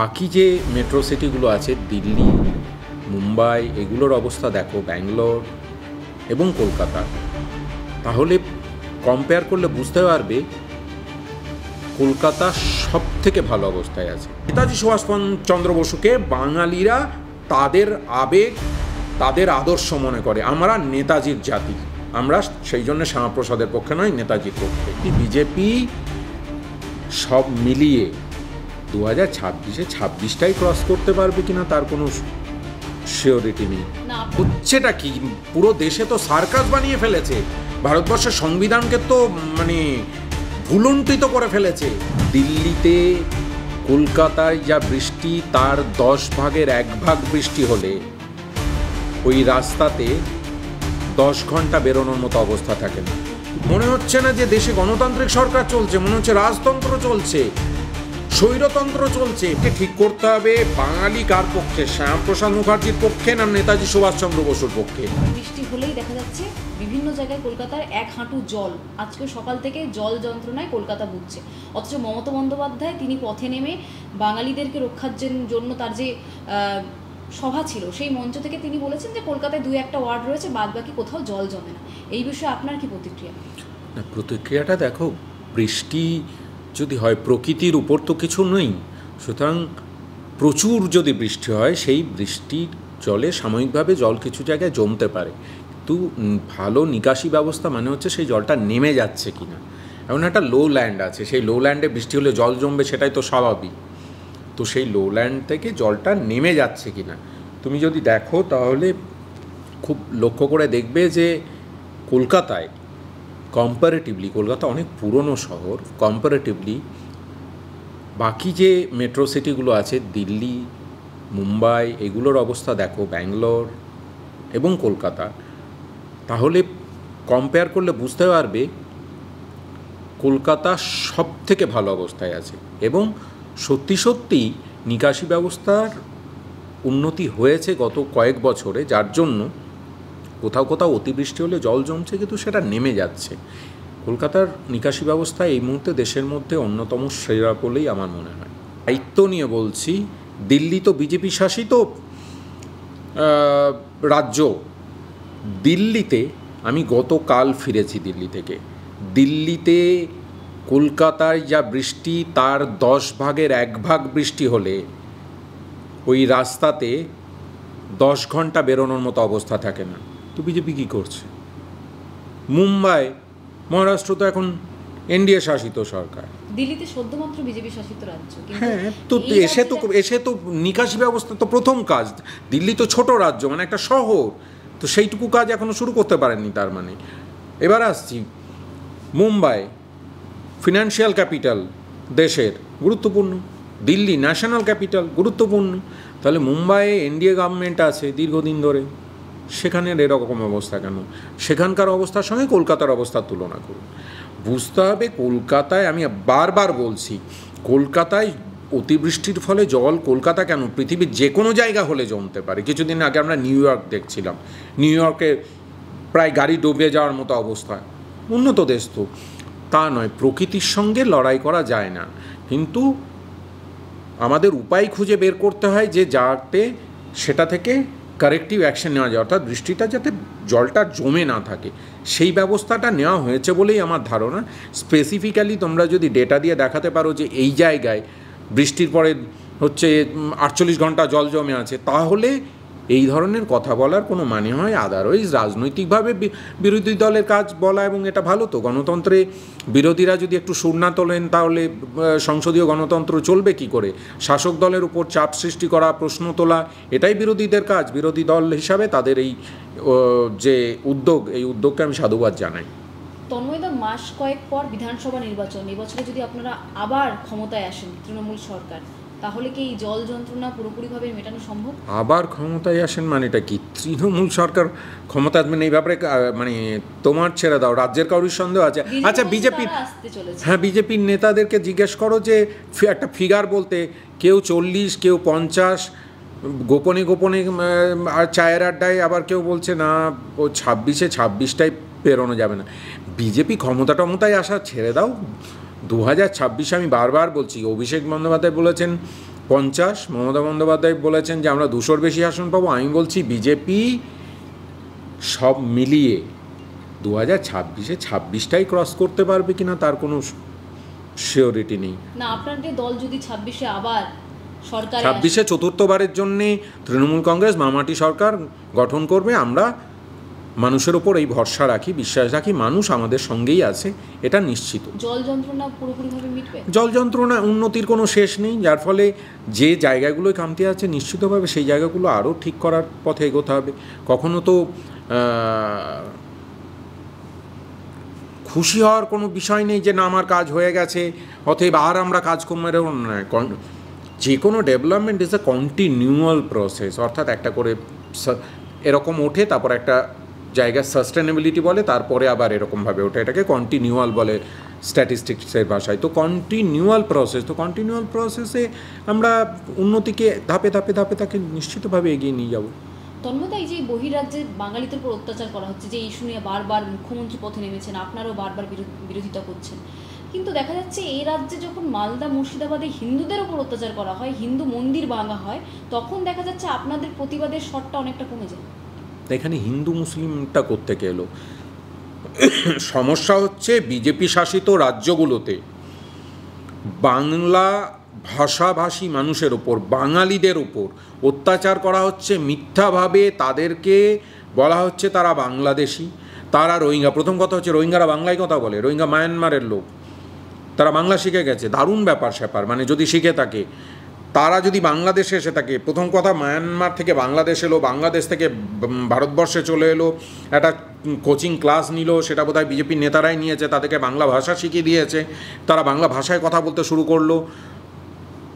বাকি যে মেট্রো সিটিগুলো আছে দিল্লি, মুম্বাই এগুলোর অবস্থা দেখো, ব্যাঙ্গালোর এবং কলকাতা, তাহলে কম্পেয়ার করলে বুঝতে পারবে কলকাতা সব থেকে ভালো অবস্থায় আছে। নেতাজি সুভাষচন্দ্র বসুকে বাঙালিরা তাদের আবেগ, তাদের আদর্শ মনে করে। আমরা নেতাজির জাতি, আমরা সেই জন্য শ্যামাপ্রসাদের পক্ষে নয়, নেতাজির পক্ষে। বিজেপি সব মিলিয়ে 2026-এ 26টাই ক্রস করতে পারবে কিনা তার কোনো শিওরিটি নেই। হচ্ছেটা কি, পুরো দেশে তো সার্কাস বানিয়ে ফেলেছে, ভারতবর্ষের সংবিধানকে তো ভুলুণ্ঠিত করে ফেলেছে। দিল্লিতে, কলকাতায় যা বৃষ্টি, তার 10 ভাগের 1 ভাগ বৃষ্টি হলে ওই রাস্তাতে 10 ঘন্টা বেরোনোর মতো অবস্থা থাকে না। মনে হচ্ছে না যে দেশে গণতান্ত্রিক সরকার চলছে, মনে হচ্ছে রাজতন্ত্র চলছে, স্বৈরতন্ত্র চলছে। ঠিক করতে হবে বাঙালি কার পক্ষে, শ্যামাপ্রসাদ মুখার্জির পক্ষে না নেতাজি সুভাষচন্দ্র বসুর পক্ষে। বৃষ্টি হলেই দেখা যাচ্ছে বিভিন্ন জায়গায় কলকাতার 1 হাঁটু জল। আজকে সকাল থেকে জল যন্ত্রণায় কলকাতা ভুগছে, অথচ মমতা বন্দ্যোপাধ্যায় তিনি পথে নেমে বাঙালিদেরকে রক্ষার জন্য তার যে সভা ছিল সেই মঞ্চ থেকে তিনি বলেছেন যে কলকাতায় 2-1টা ওয়ার্ড রয়েছে, বাদ বাকি কোথাও জল জমে না। এই বিষয়ে আপনার কি প্রতিক্রিয়া? না, প্রতিক্রিয়াটা দেখো, বৃষ্টি যদি হয়, প্রকৃতির উপর তো কিছু নেই, সুতরাং প্রচুর যদি বৃষ্টি হয় সেই বৃষ্টির জলে সাময়িকভাবে জল কিছু জায়গায় জমতে পারে, কিন্তু ভালো নিকাশি ব্যবস্থা মানে হচ্ছে সেই জলটা নেমে যাচ্ছে কিনা। এমন একটা লো ল্যান্ড আছে, সেই লো ল্যান্ডে বৃষ্টি হলে জল জমবে, সেটাই তো স্বাভাবিক। তো সেই লো ল্যান্ড থেকে জলটা নেমে যাচ্ছে কিনা তুমি যদি দেখো, তাহলে খুব লক্ষ্য করে দেখবে যে কলকাতায় কম্পারেটিভলি, কলকাতা অনেক পুরনো শহর, কম্পারেটিভলি বাকি যে মেট্রো সিটিগুলো আছে দিল্লি, মুম্বাই এগুলোর অবস্থা দেখো, ব্যাঙ্গালোর এবং কলকাতা, তাহলে কম্পেয়ার করলে বুঝতে পারবে কলকাতা সব থেকে ভালো অবস্থায় আছে। এবং সত্যি সত্যি নিকাশি ব্যবস্থার উন্নতি হয়েছে গত কয়েক বছরে, যার জন্য কোথাও কোথাও অতিবৃষ্টি হলে জল জমছে, কিন্তু সেটা নেমে যাচ্ছে। কলকাতার নিকাশি ব্যবস্থা এই মুহূর্তে দেশের মধ্যে অন্যতম সেরা বলেই আমার মনে হয়। দায়িত্ব নিয়ে বলছি, দিল্লি তো বিজেপি শাসিত রাজ্য। দিল্লিতে আমি গতকাল ফিরেছি দিল্লি থেকে, দিল্লিতে কলকাতায় যা বৃষ্টি, তার 10 ভাগের 1 ভাগ বৃষ্টি হলে ওই রাস্তাতে 10 ঘন্টা বেরোনোর মতো অবস্থা থাকে না। তো বিজেপি কী করছে? মুম্বাই, মহারাষ্ট্র তো এখন এনডিএ শাসিত সরকার। দিল্লিতে সদ্যমাত্র বিজেপি শাসিত রাজ্য, হ্যাঁ, তো এসে তো নিকাশি ব্যবস্থা তো প্রথম কাজ। দিল্লি তো ছোট রাজ্য, মানে একটা শহর, তো সেইটুকু কাজ এখনো শুরু করতে পারেননি। তার মানে এবার আসছি, মুম্বাই ফিনান্সিয়াল ক্যাপিটাল দেশের, গুরুত্বপূর্ণ। দিল্লি ন্যাশনাল ক্যাপিটাল, গুরুত্বপূর্ণ। তাহলে মুম্বাইয়ে এনডিএ গভর্নমেন্ট আছে দীর্ঘদিন ধরে, সেখানের এরকম অবস্থা কেন? সেখানকার অবস্থার সঙ্গে কলকাতার অবস্থার তুলনা করুন, বুঝতে হবে। কলকাতায়, আমি বারবার বলছি, কলকাতায় অতিবৃষ্টির ফলে জল, কলকাতা কেন, পৃথিবীর যে কোনো জায়গা হলে জমতে পারে। কিছুদিন আগে আমরা নিউ ইয়র্ক দেখছিলাম, নিউ ইয়র্কে প্রায় গাড়ি ডুবে যাওয়ার মতো অবস্থা। উন্নত দেশ তো, তা নয়, প্রকৃতির সঙ্গে লড়াই করা যায় না, কিন্তু আমাদের উপায় খুঁজে বের করতে হয় যে যাতে সেটা থেকে কারেক্টিভ অ্যাকশন নেওয়া যায়, অর্থাৎ বৃষ্টিটা যাতে জলটা জমে না থাকে, সেই ব্যবস্থাটা নেওয়া হয়েছে বলেই আমার ধারণা। স্পেসিফিক্যালি তোমরা যদি ডেটা দিয়ে দেখাতে পারো যে এই জায়গায় বৃষ্টির পরে হচ্ছে 48 ঘন্টা জল জমে আছে, তাহলে এই ধরনের কথা বলার কোনো মানে হয়। আদারওয়াইজ রাজনৈতিকভাবে বিরোধী দলের কাজ বলা, এবং এটা ভালো তো, গণতন্ত্রে বিরোধীরা যদি একটু সুর না তোলেন তাহলে সংসদীয় গণতন্ত্র চলবে কি করে? শাসক দলের উপর চাপ সৃষ্টি করা, প্রশ্ন তোলা, এটাই বিরোধীদের কাজ। বিরোধী দল হিসাবে তাদের এই যে উদ্যোগ, এই উদ্যোগকে আমি সাধুবাদ জানাই। তন্ময়দা, মাস কয়েক পর বিধানসভা নির্বাচন, এবছরে যদি আপনারা আবার ক্ষমতায় আসেন তৃণমূল সরকার, তাহলে কি এই জল যন্ত্রণা পুরোপুরিভাবে মেটানো সম্ভব? আবার ক্ষমতায় আসেন মানেটা কি? তৃণমূল সরকার ক্ষমতা আসবেন এই ব্যাপারে মানে তোমার ছেড়ে দাও, রাজ্যের কারোর সন্দেহ আছে? আচ্ছা, বিজেপির, হ্যাঁ, বিজেপির নেতাদেরকে জিজ্ঞেস করো যে একটা ফিগার বলতে, কেউ 40, কেউ 50, গোপনে গোপনে আর চায়ের আড্ডায়, আবার কেউ বলছে না ও 26-26টাই পেরোনো যাবে না। বিজেপি ক্ষমতায় আসা ছেড়ে দাও, 2026 আমি বারবার বলছি, অভিষেক বন্দ্যোপাধ্যায় বলেছেন 50। মমতা বন্দ্যোপাধ্যায় বলেছেন যে আমরা 200-র বেশি আসন পাবো। আমি বলছি বিজেপি সব মিলিয়ে 2026-এ 26টাই ক্রস করতে পারবে কিনা তার কোনো শিওরিটি নেই। না, আপনাদের দল যদি 26-এ আবার সরকার 26-এ চতুর্থবারের জন্যে তৃণমূল কংগ্রেস মামাটি সরকার গঠন করবে, আমরা মানুষের ওপর এই ভরসা রাখি, বিশ্বাস রাখি, মানুষ আমাদের সঙ্গেই আছে, এটা নিশ্চিত। জল যন্ত্রণা পুরোপুরিভাবে মিটবে? জল যন্ত্রণা উন্নতির কোনো শেষ নেই, যার ফলে যে জায়গাগুলোয় কামতি আছে নিশ্চিতভাবে সেই জায়গাগুলো আরও ঠিক করার পথে এগোতে হবে। কখনো তো খুশি হওয়ার কোনো বিষয় নেই যে না আমার কাজ হয়ে গেছে অতএব আর আমরা কাজ কমে দেবো না। যে কোনো development is a continual process, অর্থাৎ একটা করে এরকম ওঠে, তারপর একটা জায়গার সাস্টেনেবিলিটি বলে, তারপরে আবার এরকমভাবে ওঠে, এটাকে কন্টিনিউয়াল বলে স্ট্যাটিস্টিক্সের ভাষায়। তো কন্টিনিউয়াল প্রসেস, তো কন্টিনিউয়াল প্রসেসে আমরা উন্নতিকে ধাপে ধাপে ধাপে তাকে নিশ্চিতভাবে এগিয়ে নিয়ে যাব। তন্ময়দা, এই যে বহিরাজ্যে বাঙালিদের উপর অত্যাচার করা হচ্ছে, যে ইস্যু নিয়ে বারবার মুখ্যমন্ত্রী পথে নেমেছেন, আপনারাও বারবার বিরোধিতা করছেন, কিন্তু দেখা যাচ্ছে এই রাজ্যে যখন মালদা মুর্শিদাবাদে হিন্দুদের উপর অত্যাচার করা হয়, হিন্দু মন্দির ভাঙা হয়, তখন দেখা যাচ্ছে আপনাদের প্রতিবাদের স্বরটা অনেকটা কমে যায়। এখানে হিন্দু মুসলিমটা কোত্থেকে এলো? সমস্যা হচ্ছে বিজেপি শাসিত রাজ্যগুলোতে বাংলা ভাষাভাষী মানুষের ওপর, বাঙালিদের ওপর অত্যাচার করা হচ্ছে মিথ্যাভাবে। তাদেরকে বলা হচ্ছে তারা বাংলাদেশি, তারা রোহিঙ্গা। প্রথম কথা হচ্ছে রোহিঙ্গারা বাংলায় কথা বলে, রোহিঙ্গা মায়ানমারের লোক, তারা বাংলা শিখে গেছে, দারুণ ব্যাপার স্যাপার। মানে যদি শিখে থাকে, তারা যদি বাংলাদেশে এসে থাকে, প্রথম কথা মায়ানমার থেকে বাংলাদেশ এলো, বাংলাদেশ থেকে ভারতবর্ষে চলে এলো, একটা কোচিং ক্লাস নিল, সেটা বোধহয় বিজেপির নেতারাই নিয়েছে, তাদেরকে বাংলা ভাষা শিখিয়ে দিয়েছে, তারা বাংলা ভাষায় কথা বলতে শুরু করলো।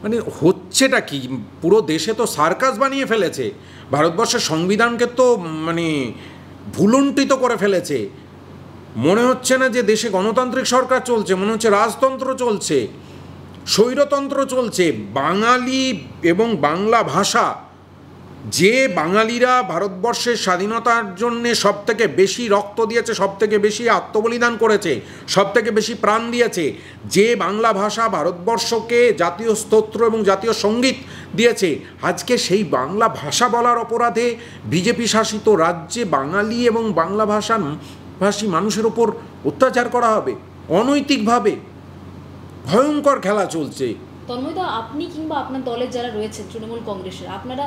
মানে হচ্ছেটা কি? পুরো দেশে তো সার্কাস বানিয়ে ফেলেছে, ভারতবর্ষের সংবিধানকে তো মানে ভুলুণ্ঠিত করে ফেলেছে। মনে হচ্ছে না যে দেশে গণতান্ত্রিক সরকার চলছে, মনে হচ্ছে রাজতন্ত্র চলছে, স্বৈরতন্ত্র চলছে। বাঙালি এবং বাংলা ভাষা, যে বাঙালিরা ভারতবর্ষের স্বাধীনতার জন্যে সবথেকে বেশি রক্ত দিয়েছে, সবথেকে বেশি আত্মবলিদান করেছে, সবথেকে বেশি প্রাণ দিয়েছে, যে বাংলা ভাষা ভারতবর্ষকে জাতীয় স্তোত্র এবং জাতীয় সঙ্গীত দিয়েছে, আজকে সেই বাংলা ভাষা বলার অপরাধে বিজেপি শাসিত রাজ্যে বাঙালি এবং বাংলা ভাষী মানুষের ওপর অত্যাচার করা হবে অনৈতিকভাবে। ভয়ঙ্কর খেলা চলছে। তন্ময়দা, আপনি কিংবা আপনার দলের যারা রয়েছেন তৃণমূল কংগ্রেসের, আপনারা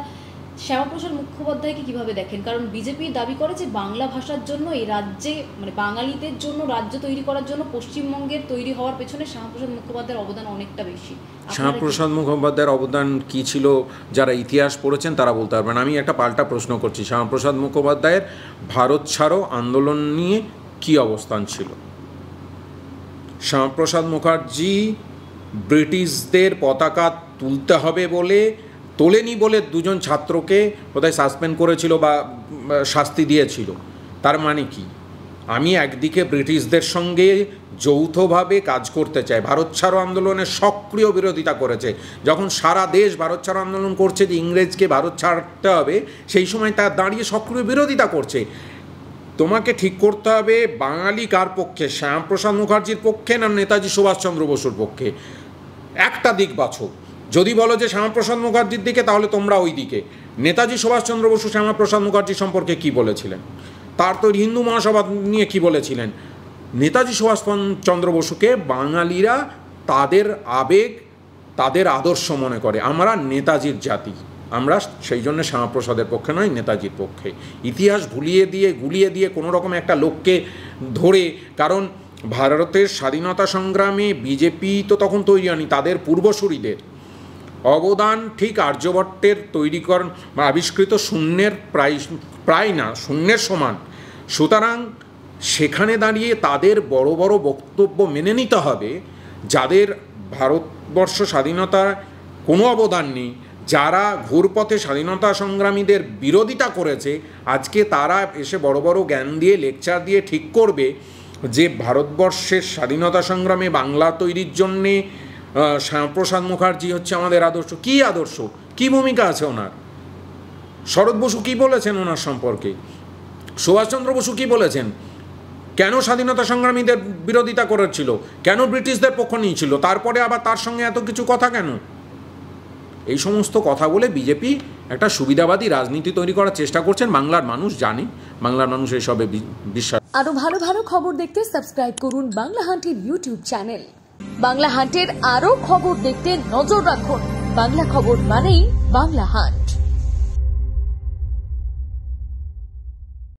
শ্যামাপ্রসাদ মুখোপাধ্যায়কে কিভাবে দেখেন? কারণ বিজেপি দাবি করে যে বাংলা ভাষার জন্য এই রাজ্যে, মানে বাঙালিদের জন্য রাজ্য তৈরি করার জন্য পশ্চিমবঙ্গের তৈরি হওয়ার পেছনে শ্যামাপ্রসাদ মুখোপাধ্যায়ের অবদান অনেকটা বেশি। শ্যামাপ্রসাদ মুখোপাধ্যায়ের অবদান কী ছিল যারা ইতিহাস পড়েছেন তারা বলতে পারবেন। আমি একটা পাল্টা প্রশ্ন করছি, শ্যামাপ্রসাদ মুখোপাধ্যায়ের ভারত ছাড়ো আন্দোলন নিয়ে কী অবস্থান ছিল? শ্যামাপ্রসাদ মুখার্জি ব্রিটিশদের পতাকা তুলতে হবে বলে, তোলেনি বলে দুজন ছাত্রকে বোধহয় সাসপেন্ড করেছিল বা শাস্তি দিয়েছিল। তার মানে কি? আমি একদিকে ব্রিটিশদের সঙ্গে যৌথভাবে কাজ করতে চাই, ভারত ছাড়ো আন্দোলনের সক্রিয় বিরোধিতা করেছে। যখন সারা দেশ ভারত ছাড়ো আন্দোলন করছে যে ইংরেজকে ভারত ছাড়তে হবে, সেই সময় তার দাঁড়িয়ে সক্রিয় বিরোধিতা করছে। তোমাকে ঠিক করতে হবে বাঙালি কার পক্ষে, শ্যামাপ্রসাদ মুখার্জির পক্ষে না নেতাজি সুভাষচন্দ্র বসুর পক্ষে? একটা দিক বাছো। যদি বলো যে শ্যামাপ্রসাদ মুখার্জির দিকে, তাহলে তোমরা ওই দিকে। নেতাজি সুভাষচন্দ্র বসু শ্যামাপ্রসাদ মুখার্জি সম্পর্কে কি বলেছিলেন? তার তো হিন্দু মহাসভা নিয়ে কি বলেছিলেন? নেতাজি সুভাষচন্দ্র বসুকে বাঙালিরা তাদের আবেগ, তাদের আদর্শ মনে করে। আমরা নেতাজির জাতি, আমরা সেই জন্য শ্যামাপ্রসাদের পক্ষে নয়, নেতাজির পক্ষে। ইতিহাস গুলিয়ে দিয়ে কোনো রকম একটা লোককে ধরে, কারণ ভারতের স্বাধীনতা সংগ্রামে বিজেপি তো তখন তৈরি হয়নি, তাদের পূর্বসূরিদের অবদান ঠিক আর্যভট্টের তৈরিকরণ বা আবিষ্কৃত শূন্যের প্রায় না, শূন্যের সমান। সুতরাং সেখানে দাঁড়িয়ে তাদের বড় বড় বক্তব্য মেনে নিতে হবে। যাদের ভারতবর্ষ স্বাধীনতার কোনো অবদান নেই, যারা ঘুরপথে স্বাধীনতা সংগ্রামীদের বিরোধিতা করেছে, আজকে তারা এসে বড় বড় জ্ঞান দিয়ে লেকচার দিয়ে ঠিক করবে যে ভারতবর্ষের স্বাধীনতা সংগ্রামে বাংলা তৈরির জন্যে শ্যামাপ্রসাদ মুখার্জি হচ্ছে আমাদের আদর্শ। কী আদর্শ, কী ভূমিকা আছে ওনার? শরৎ বসু কী বলেছেন ওনার সম্পর্কে? সুভাষচন্দ্র বসু কী বলেছেন? কেন স্বাধীনতা সংগ্রামীদের বিরোধিতা করেছিল? কেন ব্রিটিশদের পক্ষ নিয়েছিল? তারপরে আবার তার সঙ্গে এত কিছু কথা কেন? এই সমস্ত কথা বলে বিজেপি একটা সুবিধাবাদী রাজনীতি তৈরি করার চেষ্টা করছেন। বাংলার মানুষ জানে, বাংলার মানুষ এসবে বিশ্বাস। আরো ভালো ভালো খবর দেখতে সাবস্ক্রাইব করুন বাংলা হান্টের ইউটিউব চ্যানেল। বাংলা হান্টের আরো খবর দেখতে নজর রাখুন। বাংলা খবর মানেই বাংলা হান্ট।